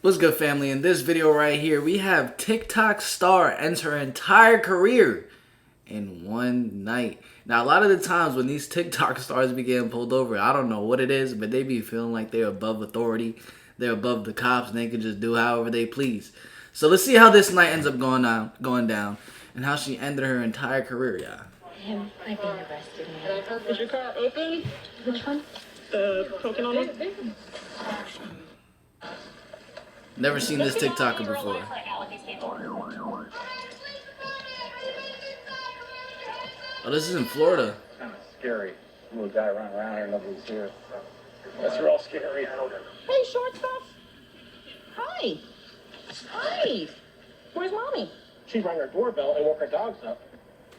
What's good, family? In this video right here, we have TikTok star ends her entire career in one night. Now, a lot of the times when these TikTok stars be getting pulled over, I don't know what it is, but they be feeling like they're above authority. They're above the cops, and they can just do however they please. So let's see how this night ends up going down, and how she ended her entire career, y'all. Him, I've been arrested now. Is your car open? Which one? The Pokemon one? Never seen this TikToker before. Oh, this is in Florida. Kind of scary. Little guy running around here, nobody's here. That's real scary. Hey, short stuff. Hi. Hi. Where's mommy? She rang her doorbell and woke her dogs up.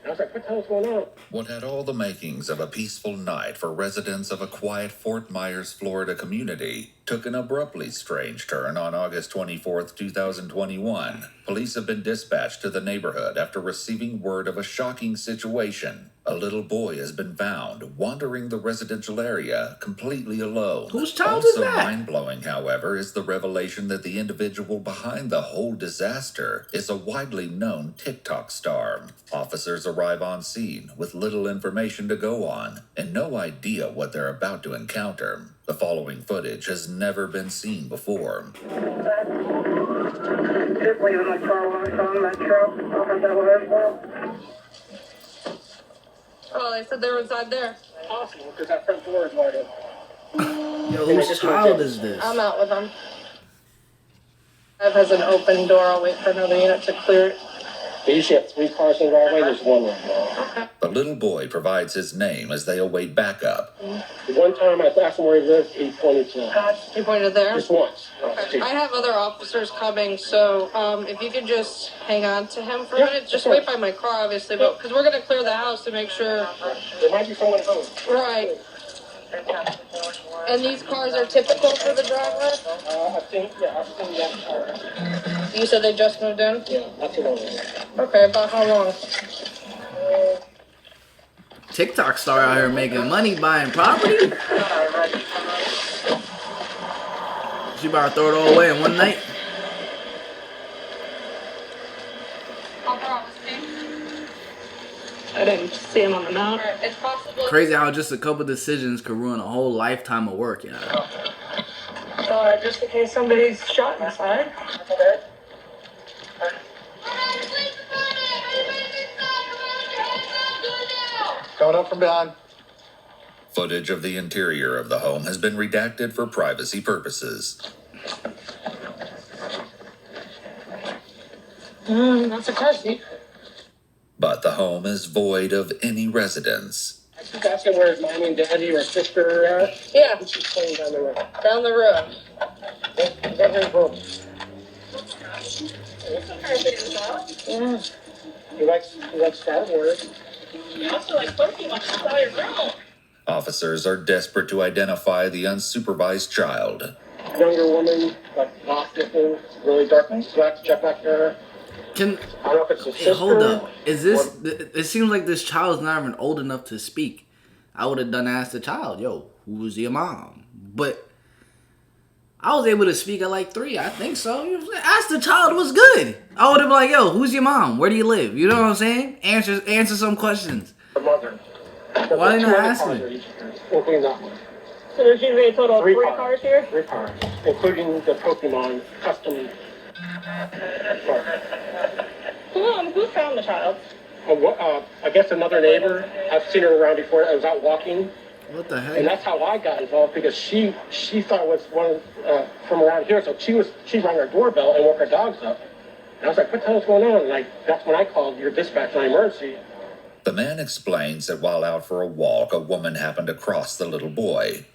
And I was like, what the hell's going on? What had all the makings of a peaceful night for residents of a quiet Fort Myers, Florida community took an abruptly strange turn on August 24th, 2021. Police have been dispatched to the neighborhood after receiving word of a shocking situation. A little boy has been found wandering the residential area completely alone. Whose child is Also that? mind-blowing, however, is the revelation that the individual behind the whole disaster is a widely known TikTok star. Officers arrive on scene with little information to go on and no idea what they're about to encounter. The following footage has never been seen before. Oh, they said they were inside there. Awesome, because that front door is wide open. Yo, whose child is this? I'm out with them. If has an open door, I'll wait for another unit to clear it. They usually have 3 cars in the driveway, there's one right now. The little boy provides his name as they await backup. One time I asked him where he lived, he pointed to You pointed there? just once. Okay. I have other officers coming, so if you could just hang on to him for a Yeah, minute. Just of course. wait by my car, obviously, but because we're going to clear the house to make sure. There might be someone home. Right. And these cars are typical for the driver? I've seen that car. You said they just moved in? Yeah, not too long. Okay, about how long? TikTok star out here making money buying property? She about to throw it all away in one night? I didn't see him on the mount. It's possible. Crazy how just a couple decisions could ruin a whole lifetime of work, you know? Just in case somebody's shot inside. Coming up from behind. Footage of the interior of the home has been redacted for privacy purposes. That's a car seat. But the home is void of any residents. I keep asking where his mommy and daddy or sister are at. Yeah, She's playing down the road. down the road. That very boom. Yeah. He likes Star Wars. You also like Pokemon. I saw your girl. Officers are desperate to identify the unsupervised child. Younger woman, like goth looking, really dark black, jet black hair. Can I don't know if it's a hey, sister. hold up? Is this? It seems like this child is not even old enough to speak. I would have done ask the child, "Yo, who's your mom?" But I was able to speak at like 3. I think so. You know what I'm saying? Ask the child what's good. I would have been like, "Yo, who's your mom? Where do you live?" You know what I'm saying? Answer some questions. The mother. Why they not asking me? Including that one. So there's usually a total of 3 3 cars here? 3 cars, including the Pokemon custom car. Who found the child? I guess another neighbor. I've seen her around before. I was out walking, What the and heck? that's how I got involved because she thought it was one from around here. So she rang her doorbell and woke her dogs up. And I was like, "What the hell's going on?" And that's when I called your dispatch on emergency. The man explains that while out for a walk, a woman happened to cross the little boy.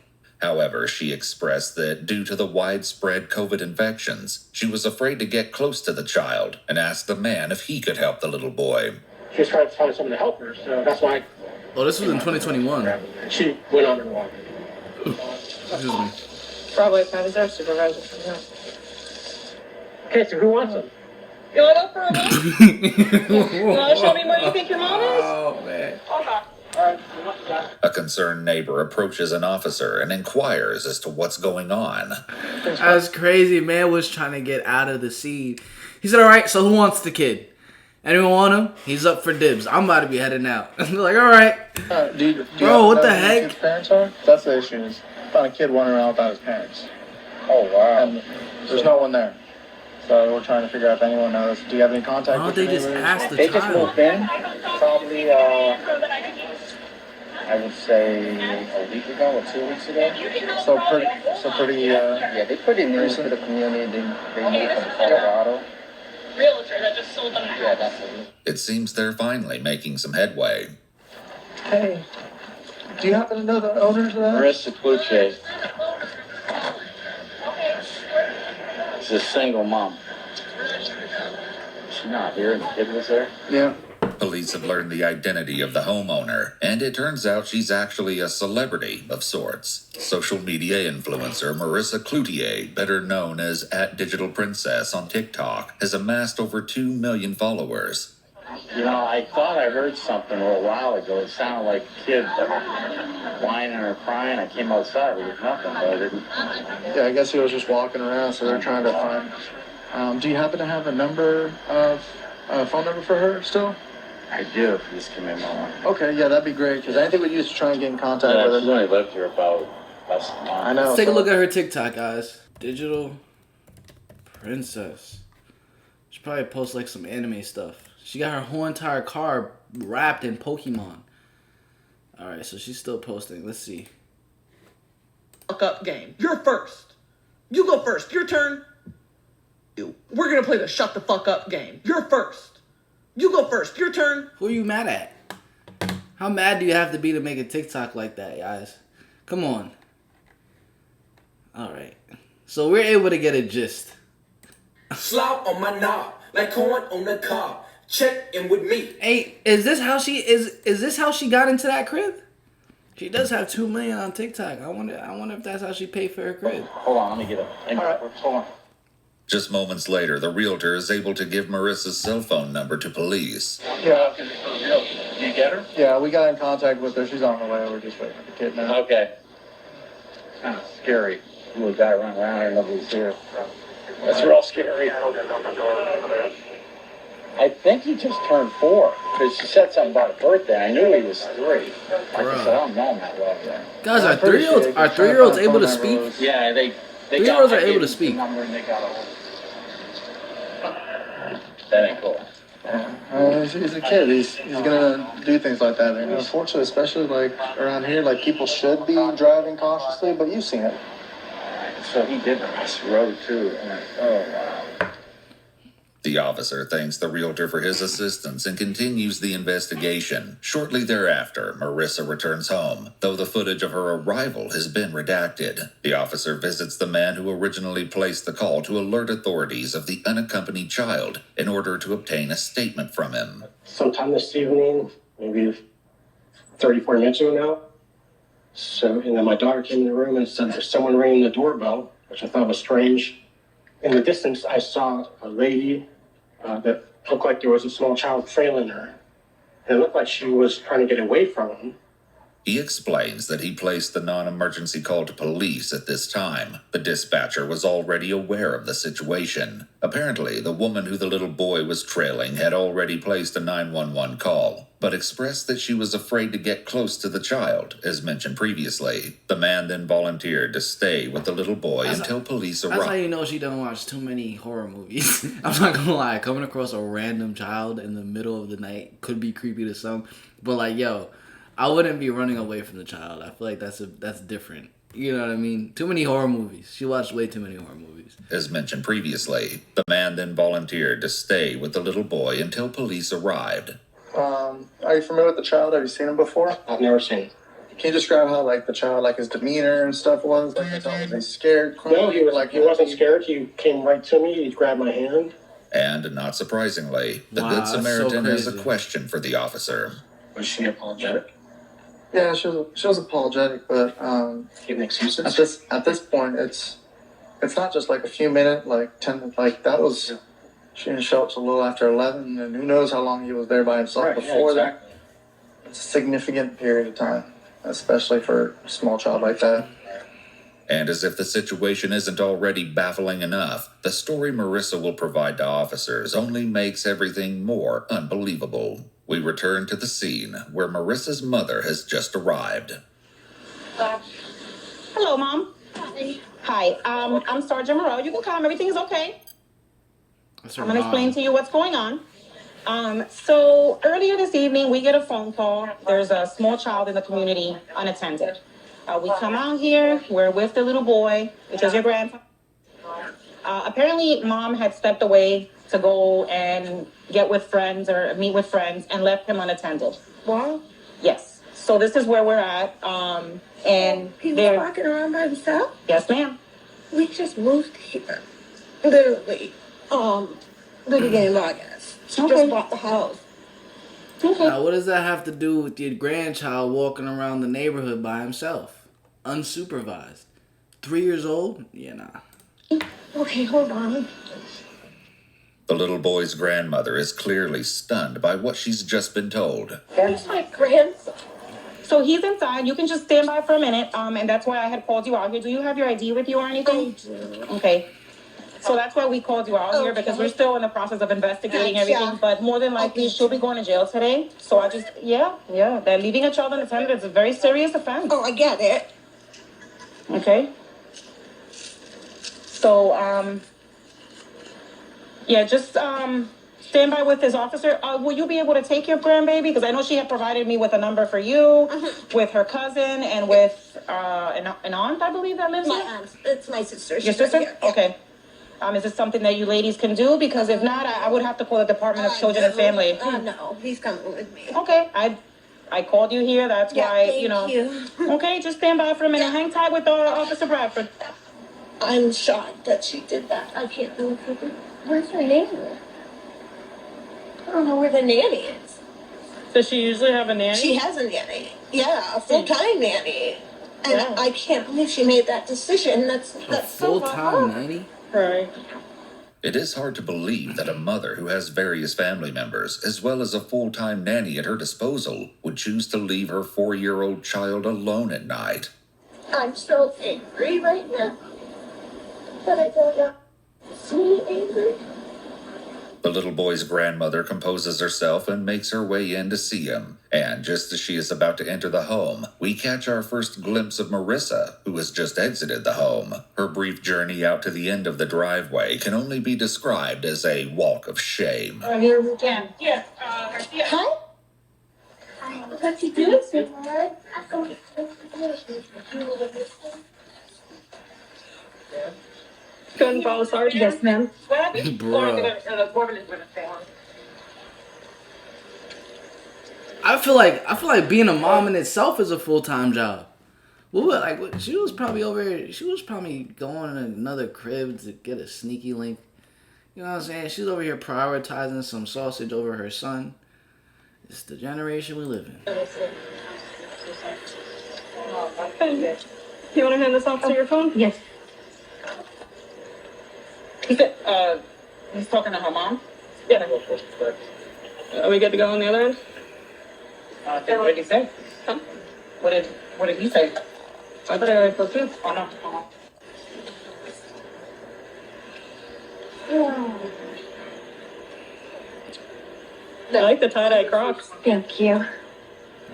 However, she expressed that due to the widespread COVID infections, she was afraid to get close to the child and asked the man if he could help the little boy. She was trying to find someone to help her, so that's why Oh, this was in 2021. she went on her walk. Excuse me. Probably a time reserve supervisor. Yeah. Okay, so who wants them? You want to go for a walk? You want to show me where you think your mom is? Oh man. Okay. A concerned neighbor approaches an officer and inquires as to what's going on. That's crazy. Man was trying to get out of the scene. He said, all right, so who wants the kid? Anyone want him? He's up for dibs. I'm about to be heading out. Like, all right. Do you Bro, what the know who heck? His parents are? That's the issue. Is found a kid running around without his parents. Oh wow. And there's no one there. So we're trying to figure out if anyone knows. Do you have any contact Why with don't they your just neighbors? ask the They just child? moved in, probably, I would say a week ago or 2 weeks ago. So pretty. Yeah, they pretty new to the community. They moved from Colorado. Realtor that just sold them a Yeah, house. that's it. It seems they're finally making some headway. Hey, do you happen to know the owners of that? Marissa Cluche. She's a single mom. She's not here, and the kid was there. Yeah. Police have learned the identity of the homeowner, and it turns out she's actually a celebrity of sorts. Social media influencer Marissa Cloutier, better known as @DigitalPrincess on TikTok, has amassed over 2 million followers. You know, I thought I heard something a little while ago. It sounded like a kid whining or crying. I came outside, there was nothing, but I didn't. Yeah, I guess he was just walking around, so they're trying to find. Do you happen to have a phone number for her still? I do. Just give me a moment. Okay, yeah, that'd be great, because anything we use to try and get in contact Yeah, with she's her. only lived here about less than a month. I know. Let's take a so- look at her TikTok, guys. Digital Princess. She probably posts like some anime stuff. She got her whole entire car wrapped in Pokemon. Alright, so she's still posting. Let's see. Fuck up game. You're first. You go first. Your turn. We're gonna play the shut the fuck up game. You're first. You go first. Your turn. Who are you mad at? How mad do you have to be to make a TikTok like that, guys? Come on. Alright. So we're able to get a gist. Slop on my knob, like corn on the cob. Check in with me. Hey, is this how she got into that crib? She does have 2 million on TikTok. I wonder if that's how she paid for her crib. Hold on, let me get it. All right, hold on. Just moments later, the realtor is able to give Marissa's cell phone number to police. Yeah, You get her? yeah, we got in contact with her. She's on her way. We're just waiting for the kid now. Okay. Kind of scary. Little guy running around here, nobody's here. That's real scary. I think he just turned 4, because she said something about a birthday. I knew he was 3. Like I said, I don't know him that well yet. Guys, are I'm pretty sure 3-year-olds they are can try to 3-year-olds find able to phone speak? numbers. Yeah, they 3-year-olds are I able gave to them speak. the number and they got a. That ain't cool. He's a kid. He's gonna do things like that. And unfortunately, especially like around here, like people should be driving cautiously. But you've seen it. So he did the rest of the road too. And oh wow. The officer thanks the realtor for his assistance and continues the investigation. Shortly thereafter, Marissa returns home, though the footage of her arrival has been redacted. The officer visits the man who originally placed the call to alert authorities of the unaccompanied child in order to obtain a statement from him. Sometime this evening, maybe 30, 40 minutes ago now. So, and then my daughter came in the room and said there's someone ringing the doorbell, which I thought was strange. In the distance, I saw a lady that looked like there was a small child trailing her. And it looked like she was trying to get away from him. He explains that he placed the non-emergency call to police at this time. The dispatcher was already aware of the situation. Apparently, the woman who the little boy was trailing had already placed a 911 call, but expressed that she was afraid to get close to the child, as mentioned previously. The man then volunteered to stay with the little boy until police That's how arrived. you know she don't watch too many horror movies. I'm not gonna lie, coming across a random child in the middle of the night could be creepy to some, but like, yo, I wouldn't be running away from the child. I feel like that's different. You know what I mean? Too many horror movies. She watched way too many horror movies. As mentioned previously, the man then volunteered to stay with the little boy until police arrived. Are you familiar with the child? Have you seen him before? I've never seen him. Can you describe how like the child, like his demeanor and stuff was? Like was he scared? No, he wasn't scared. He came right to me. He grabbed my hand. And not surprisingly, the Wow, Good that's so Samaritan has a crazy. question for the officer. Was she apologetic? Yeah, she was apologetic, but Giving excuses? at this point, it's not just like a few minutes, like 10, like that was. She didn't show up till a little after 11, and who knows how long he was there by himself before that. significant period of time, especially for a small child like that. And as if the situation isn't already baffling enough, the story Marissa will provide to officers only makes everything more unbelievable. We return to the scene where Marissa's mother has just arrived. Hello, Mom. Hi. I'm Sergeant Moreau. You can come. Everything is okay. I'm going to explain to you what's going on. So earlier this evening, we get a phone call. There's a small child in the community unattended. We come out here. We're with the little boy, which is your grandfather. Apparently, Mom had stepped away to go and get with friends or meet with friends and left him unattended. What? Yes. So this is where we're at. And He was walking around by himself? Yes, ma'am. We just moved here. Literally. The beginning of August. She just bought the house. Now, what does that have to do with your grandchild walking around the neighborhood by himself? Unsupervised. 3 years old? Yeah, nah. Okay, hold on. The little boy's grandmother is clearly stunned by what she's just been told. That's my grandson. So he's inside. You can just stand by for a minute. And that's why I had called you out here. Do you have your ID with you or anything? I do. Okay. So that's why we called you out here, because we're still in the process of investigating everything. But more than likely, she'll be going to jail today. So I just, yeah. That leaving a child unattended is a very serious offense. Oh, I get it. Okay. So, just stand by with this officer. Will you be able to take your grandbaby? Because I know she had provided me with a number for you, with her cousin, and with an aunt, I believe, that lives My here. aunt. It's my sister. Your sister? Okay. Is this something that you ladies can do? Because if not, I would have to call the Department of Children and Family. No, he's coming with me. Okay. I called you here. That's why, Thank you. Okay, just stand by for a minute. Hang tight with Officer Bradford. I'm shocked that she did that. I can't believe it. Where's her nanny? I don't know where the nanny is. Does she usually have a nanny? She has a nanny. Yeah, a full-time nanny. And I can't believe she made that decision. That's A so full-time nanny? Right. It is hard to believe that a mother who has various family members, as well as a full-time nanny at her disposal, would choose to leave her 4-year-old child alone at night. I'm so angry right now. But I don't know. So angry. The little boy's grandmother composes herself and makes her way in to see him. And just as she is about to enter the home, we catch our first glimpse of Marissa, who has just exited the home. Her brief journey out to the end of the driveway can only be described as a walk of shame. Here we can. Yes. Hi. What you doing, sweetheart? Couldn't follow Sergeant? Yes, ma'am. Bro. I feel like being a mom in itself is a full-time job. She was probably over here. She was probably going in another crib to get a sneaky link. You know what I'm saying? She's over here prioritizing some sausage over her son. It's the generation we live in. You want to hand this off to your phone? Yes. He's talking to her mom? Yeah. Are we good to go on the other end? What did he say? Huh? What did he say? I thought I already spoke to. Oh, no. I like the tie-dye Crocs. Thank you.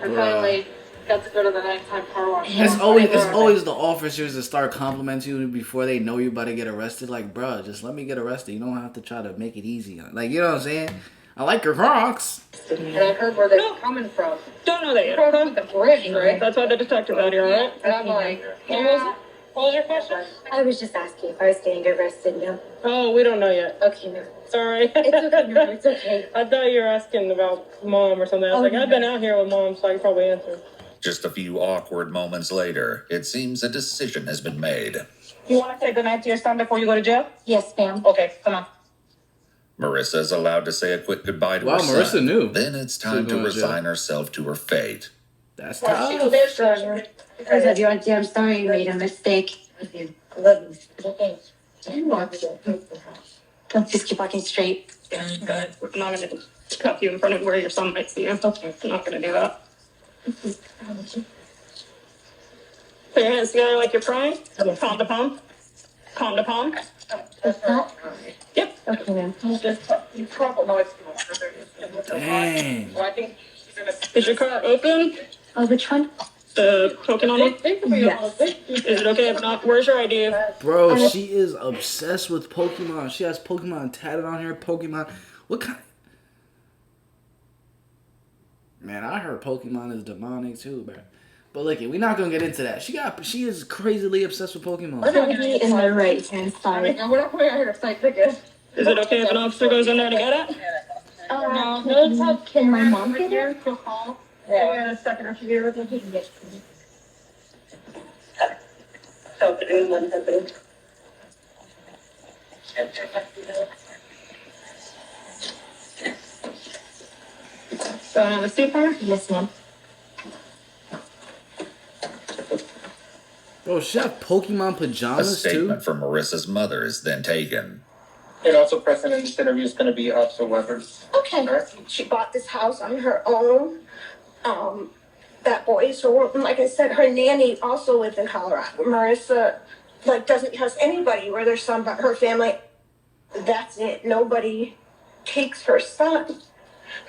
I finally got to go to the nighttime car wash. It's always the officers that start complimenting you before they know you're about to get arrested. Like, bruh, just let me get arrested. You don't have to try to make it easy. Like, you know what I'm saying? I like your Crocs. And I heard where they're coming from. Don't know that yet. From the bridge, right? That's why the detective's out here, alright? And I'm like, what was your question? I was just asking if I was getting arrested now. Oh, we don't know yet. Okay, no. Sorry. It's okay, no, it's okay. I thought you were asking about mom or something. I was I've been out here with mom, so I can probably answer. Just a few awkward moments later, it seems a decision has been made. You want to say goodnight to your son before you go to jail? Yes, ma'am. Okay, come on. Marissa is allowed to say a quick goodbye to Wow, her son. Marissa knew. Then it's time to resign herself to her fate. That's tough. Because of your auntie, I'm sorry you made a mistake. I love you. Just keep walking straight. Good. I'm not going to cuff you in front of where your son might see you. Okay. I'm not going to do that. Put your hands together like you're crying. Yes. Palm to palm. Palm to palm. Is that? Yep. Okay, ma'am. Dang. Is your car open? Oh, which one? The Pokemon one? Yes. Is it okay if not? Where's your ID? Bro, she is obsessed with Pokemon. She has Pokemon tatted on her. Pokemon. What kind? Man, I heard Pokemon is demonic too, bro. But look, we're not gonna get into that. She is crazily obsessed with Pokemon. In my right hand side. Is it okay if an officer goes in there to get it? No. Can my mom get here? Yeah, a second or two. The super? Yes, ma'am. Bro, she have Pokemon A pajamas statement too? from Marissa's mother is then taken. And also present in this interview is going to be Officer Weathers. Okay. She bought this house on her own. That boy, so like I said, her nanny also lives in Colorado. Marissa, doesn't trust anybody where there's some but her family. That's it. Nobody takes her son.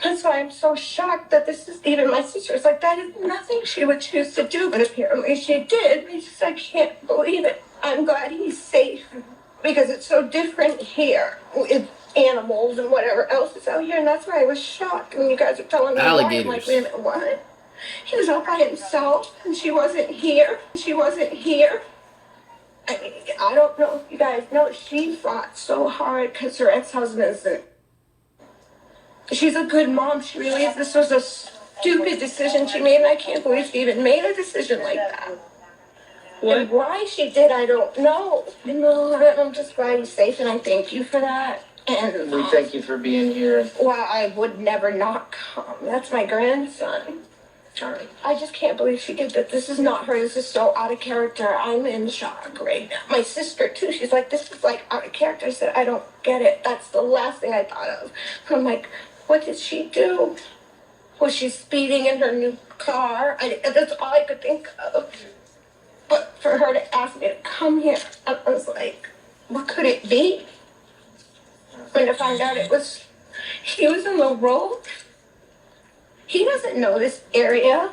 That's why I'm so shocked that this is even my sister's like, that is nothing she would choose to do, but apparently she did. I can't believe it. I'm glad he's safe because it's so different here with animals and whatever else is out here, and that's why I was shocked when you guys are telling me Alligators. why. I'm like, wait a minute, what? He was all by himself, and she wasn't here. I mean, I don't know if you guys know, she fought so hard because her ex-husband isn't. She's a good mom. She really is. This was a stupid decision she made, and I can't believe she even made a decision like that. What? And why she did, I don't know. I'm just glad he's safe, and I thank you for that. And We thank you for being here. well, I would never not come. That's my grandson. I just can't believe she did that. This is not her. This is so out of character. I'm in shock right now. My sister, too, she's like, this is out of character. I said, I don't get it. That's the last thing I thought of. I'm like, what did she do? Was she speeding in her new car? That's all I could think of. But for her to ask me to come here, I was like, what could it be? When to find out he was in the road. He doesn't know this area.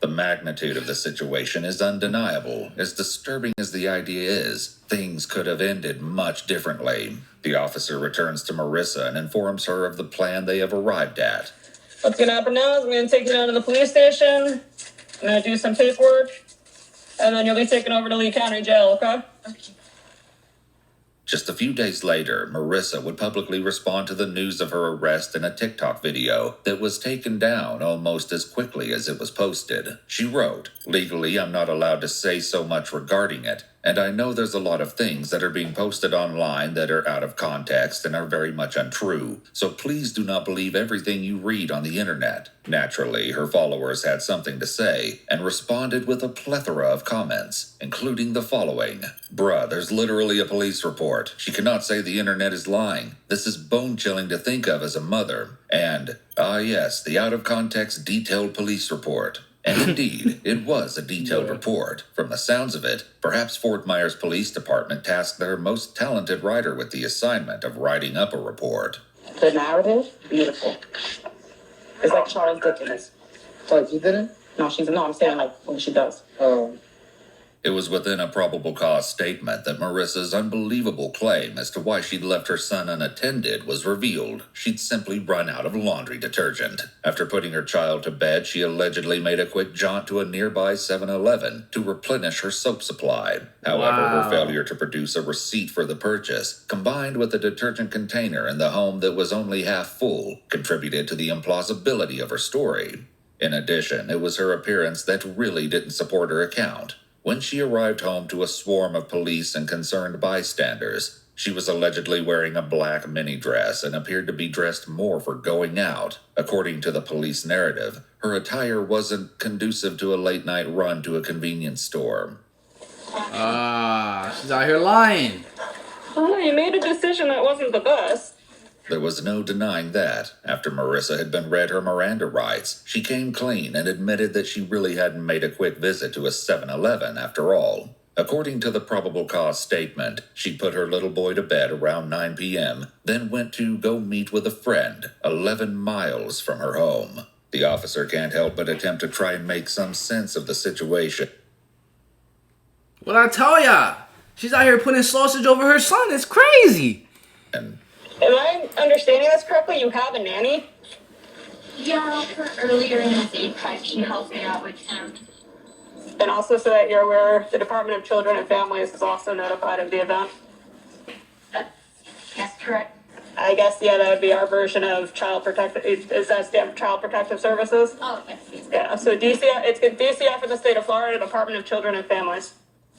The magnitude of the situation is undeniable. As disturbing as the idea is, things could have ended much differently. The officer returns to Marissa and informs her of the plan they have arrived at. What's gonna happen now is I'm gonna take you down to the police station. I'm gonna do some paperwork. And then you'll be taken over to Lee County Jail, okay? Just a few days later, Marissa would publicly respond to the news of her arrest in a TikTok video that was taken down almost as quickly as it was posted. She wrote, "Legally, I'm not allowed to say so much regarding it, and I know there's a lot of things that are being posted online that are out of context and are very much untrue, so please do not believe everything you read on the internet." Naturally, her followers had something to say and responded with a plethora of comments, including the following. "Bruh, there's literally a police report. She cannot say the internet is lying. This is bone-chilling to think of as a mother." And, yes, the out-of-context detailed police report. And indeed, it was a detailed report. From the sounds of it, perhaps Fort Myers Police Department tasked their most talented writer with the assignment of writing up a report. The narrative, beautiful. It's like Charles Dickens. Oh, you didn't? No, I'm saying when she does. Oh. It was within a probable cause statement that Marissa's unbelievable claim as to why she'd left her son unattended was revealed. She'd simply run out of laundry detergent. After putting her child to bed, she allegedly made a quick jaunt to a nearby 7-Eleven to replenish her soap supply. However, her failure to produce a receipt for the purchase, combined with the detergent container in the home that was only half full, contributed to the implausibility of her story. In addition, it was her appearance that really didn't support her account. When she arrived home to a swarm of police and concerned bystanders, she was allegedly wearing a black mini dress and appeared to be dressed more for going out. According to the police narrative, her attire wasn't conducive to a late-night run to a convenience store. She's out here lying. Oh, you made a decision that wasn't the best. There was no denying that. After Marissa had been read her Miranda rights, she came clean and admitted that she really hadn't made a quick visit to a 7-Eleven after all. According to the probable cause statement, she put her little boy to bed around 9 p.m., then went to go meet with a friend 11 miles from her home. The officer can't help but attempt to try and make some sense of the situation. What I tell y'all? She's out here putting sausage over her son. It's crazy. And Am I understanding this correctly? You have a nanny? Yeah, earlier in his daytime, she helped me out with him. And also, so that you're aware, the Department of Children and Families is also notified of the event. That's correct. I guess, yeah, that would be our version of Child Protective. Is that stand for Child Protective Services? Oh, yes. Yeah, so DCF, it's DCF for the state of Florida, Department of Children and Families.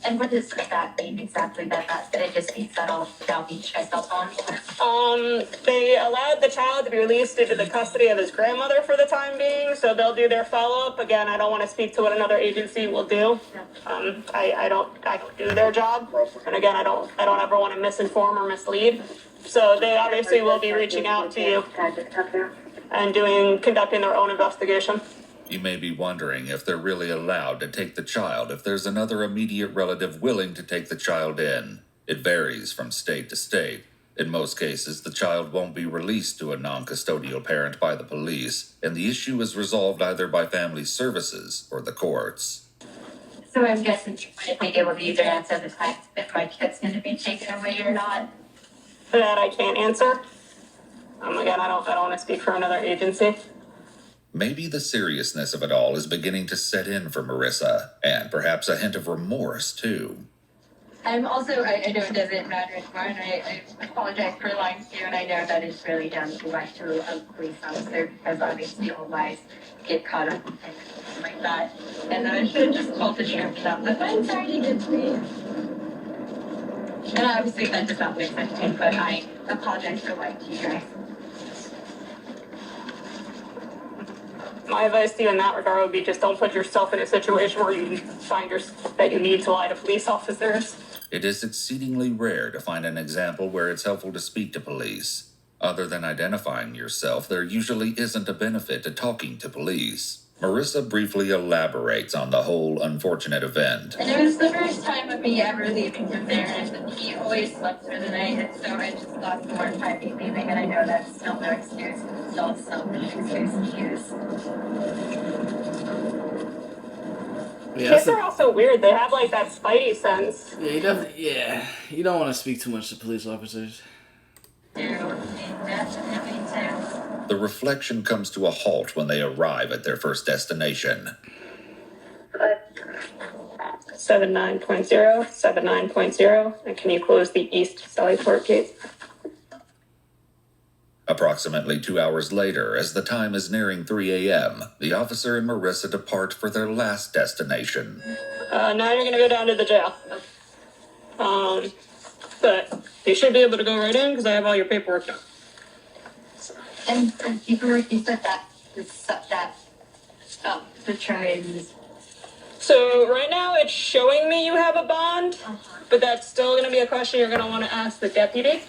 And what does that mean exactly? That it just means that I'll be checked up on? They allowed the child to be released into the custody of his grandmother for the time being, so they'll do their follow-up. Again, I don't want to speak to what another agency will do. I don't do their job, and again, I don't ever want to misinform or mislead. So they obviously will be reaching out to you and conducting their own investigation. you may be wondering if they're really allowed to take the child if there's another immediate relative willing to take the child in. It varies from state to state. In most cases, the child won't be released to a non-custodial parent by the police, and the issue is resolved either by family services or the courts. So I'm guessing you might be able to either answer the fact if my kid's going to be taken away or not. That I can't answer. Again, I don't want to speak for another agency. Maybe the seriousness of it all is beginning to set in for Marissa, and perhaps a hint of remorse, too. I'm also, I know it doesn't matter anymore, and I apologize for lying to you, and I know that it's really down too much to a police officer, because obviously all lies get caught up in things like that. And I should have just called the sheriff about that, but I'm sorry you did please. And obviously that does not make sense to me, but I apologize for lying to you guys. My advice to you in that regard would be just don't put yourself in a situation where you find that you need to lie to police officers. It is exceedingly rare to find an example where it's helpful to speak to police. Other than identifying yourself, there usually isn't a benefit to talking to police. Marissa briefly elaborates on the whole unfortunate event. And it was the first time of me ever leaving him there, and he always slept through the night, and so I just thought the more time he's leaving, and I know that's still no excuse, it's still some excuse to use. Yeah, Kids are also weird. They have like that spidey sense. Yeah, you don't want to speak too much to police officers. The reflection comes to a halt when they arrive at their first destination. 79.0, and can you close the east Sallyport gate? Approximately 2 hours later, as the time is nearing 3 a.m., the officer and Marissa depart for their last destination. Now you're going to go down to the jail. But you should be able to go right in because I have all your paperwork done. And paperwork, you said that the charges. So right now it's showing me you have a bond, but that's still going to be a question you're going to want to ask the deputy.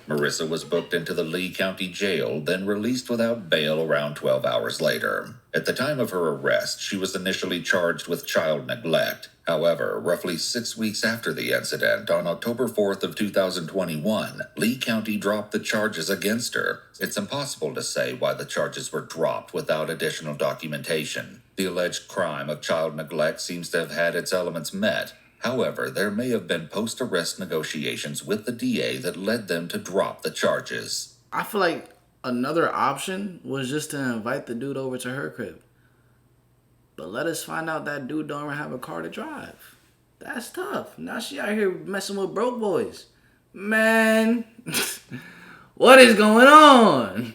Marissa was booked into the Lee County Jail, then released without bail around 12 hours later. At the time of her arrest, she was initially charged with child neglect. However, roughly 6 weeks after the incident, on October 4th of 2021, Lee County dropped the charges against her. It's impossible to say why the charges were dropped without additional documentation. The alleged crime of child neglect seems to have had its elements met. However, there may have been post-arrest negotiations with the DA that led them to drop the charges. I feel like another option was just to invite the dude over to her crib. But let us find out that dude don't even have a car to drive. That's tough. Now she out here messing with broke boys. Man, what is going on?